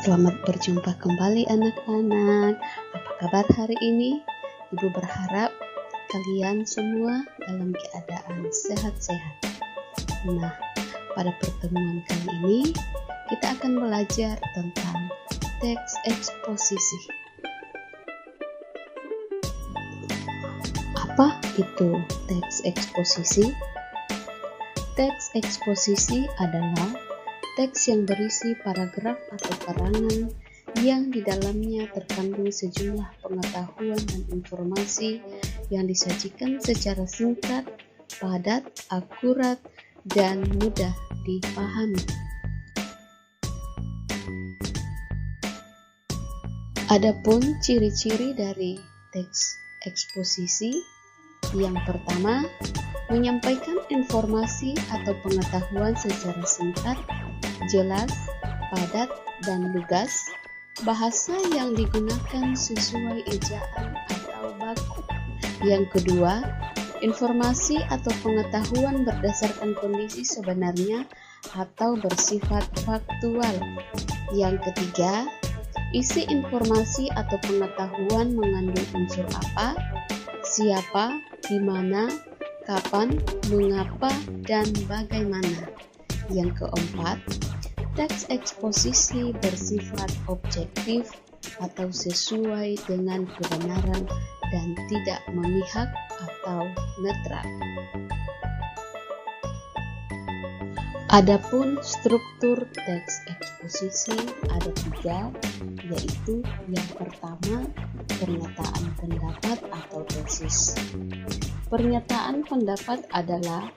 Selamat berjumpa kembali anak-anak. Apa kabar hari ini? Ibu berharap kalian semua dalam keadaan sehat-sehat. Nah, pada pertemuan kali ini kita akan belajar tentang teks eksposisi. Apa itu teks eksposisi? Teks eksposisi adalah teks yang berisi paragraf atau karangan yang di dalamnya terkandung sejumlah pengetahuan dan informasi yang disajikan secara singkat, padat, akurat, dan mudah dipahami. Adapun ciri-ciri dari teks eksposisi, yang pertama, menyampaikan informasi atau pengetahuan secara singkat, jelas, padat, dan lugas. Bahasa yang digunakan sesuai ejaan atau baku. Yang kedua, informasi atau pengetahuan berdasarkan kondisi sebenarnya atau bersifat faktual. Yang ketiga, isi informasi atau pengetahuan mengandung unsur apa, siapa, di mana, kapan, mengapa, dan bagaimana. Yang keempat, teks eksposisi bersifat objektif atau sesuai dengan kebenaran dan tidak memihak atau netral. Adapun struktur teks eksposisi ada 3, yaitu yang pertama, pernyataan pendapat atau tesis. Pernyataan pendapat adalah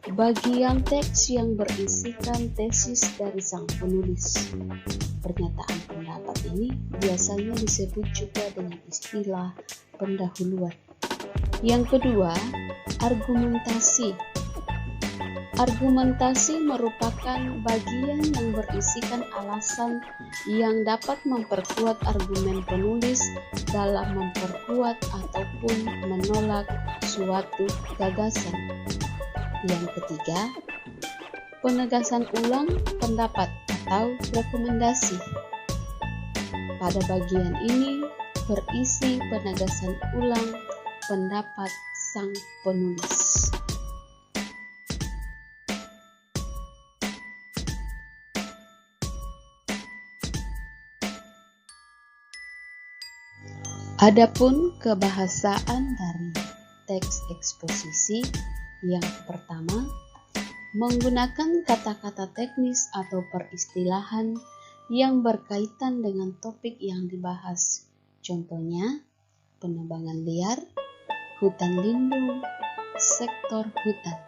bagian teks yang berisikan tesis dari sang penulis. Pernyataan pendapat ini biasanya disebut juga dengan istilah pendahuluan. Yang kedua, argumentasi. Argumentasi merupakan bagian yang berisikan alasan yang dapat memperkuat argumen penulis dalam memperkuat ataupun menolak suatu gagasan. Yang ketiga, penegasan ulang pendapat atau rekomendasi. Pada bagian ini berisi penegasan ulang pendapat sang penulis. Adapun kebahasaan dari teks eksposisi, yang pertama, menggunakan kata-kata teknis atau peristilahan yang berkaitan dengan topik yang dibahas. Contohnya, penebangan liar, hutan lindung, sektor hutan.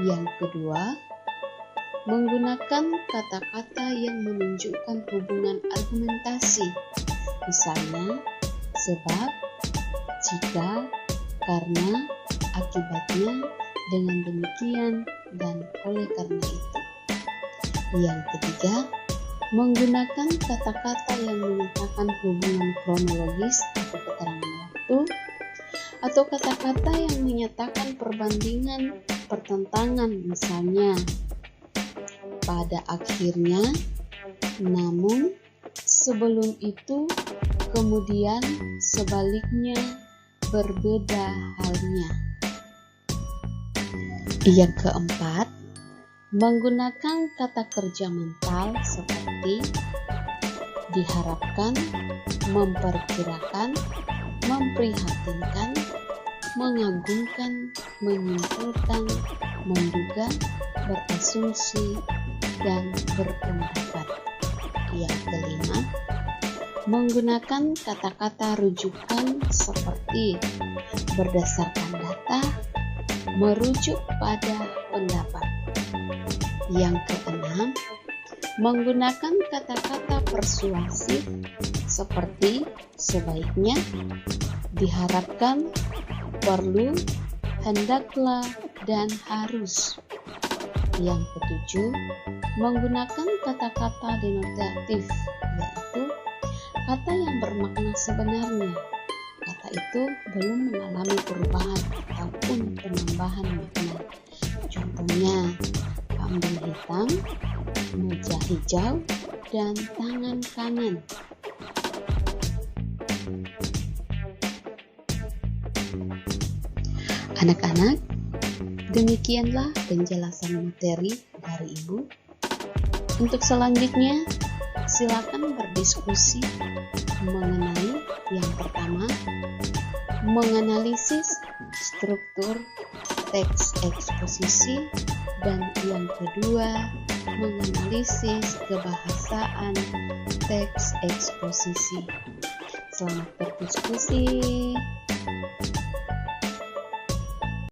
Yang kedua, menggunakan kata-kata yang menunjukkan hubungan argumentasi. Misalnya, sebab, jika, karena, akibatnya, dengan demikian, dan oleh karena itu. Yang ketiga, menggunakan kata-kata yang menyatakan hubungan kronologis atau keterangan waktu, atau kata-kata yang menyatakan perbandingan pertentangan, misalnya pada akhirnya, namun, sebelum itu, kemudian, sebaliknya, berbeda halnya. Yang keempat, menggunakan kata kerja mental seperti diharapkan, memperkirakan, memprihatinkan, mengagumkan, menyimpulkan, menduga, berasumsi, dan berpendapat. Yang kelima, menggunakan kata-kata rujukan seperti berdasarkan data, merujuk pada pendapat. Yang keenam, menggunakan kata-kata persuasif seperti sebaiknya, diharapkan, perlu, hendaklah, dan harus. Yang ketujuh, menggunakan kata-kata denotatif, yaitu kata yang bermakna sebenarnya. Kata itu belum mengalami perubahan ataupun penambahan makna. Contohnya, kambing hitam, meja hijau, dan tangan kanan. Anak-anak, demikianlah penjelasan materi dari Ibu. Untuk selanjutnya, silakan berdiskusi mengenai yang pertama, menganalisis struktur teks eksposisi, dan yang kedua, menganalisis kebahasaan teks eksposisi. Selamat berdiskusi.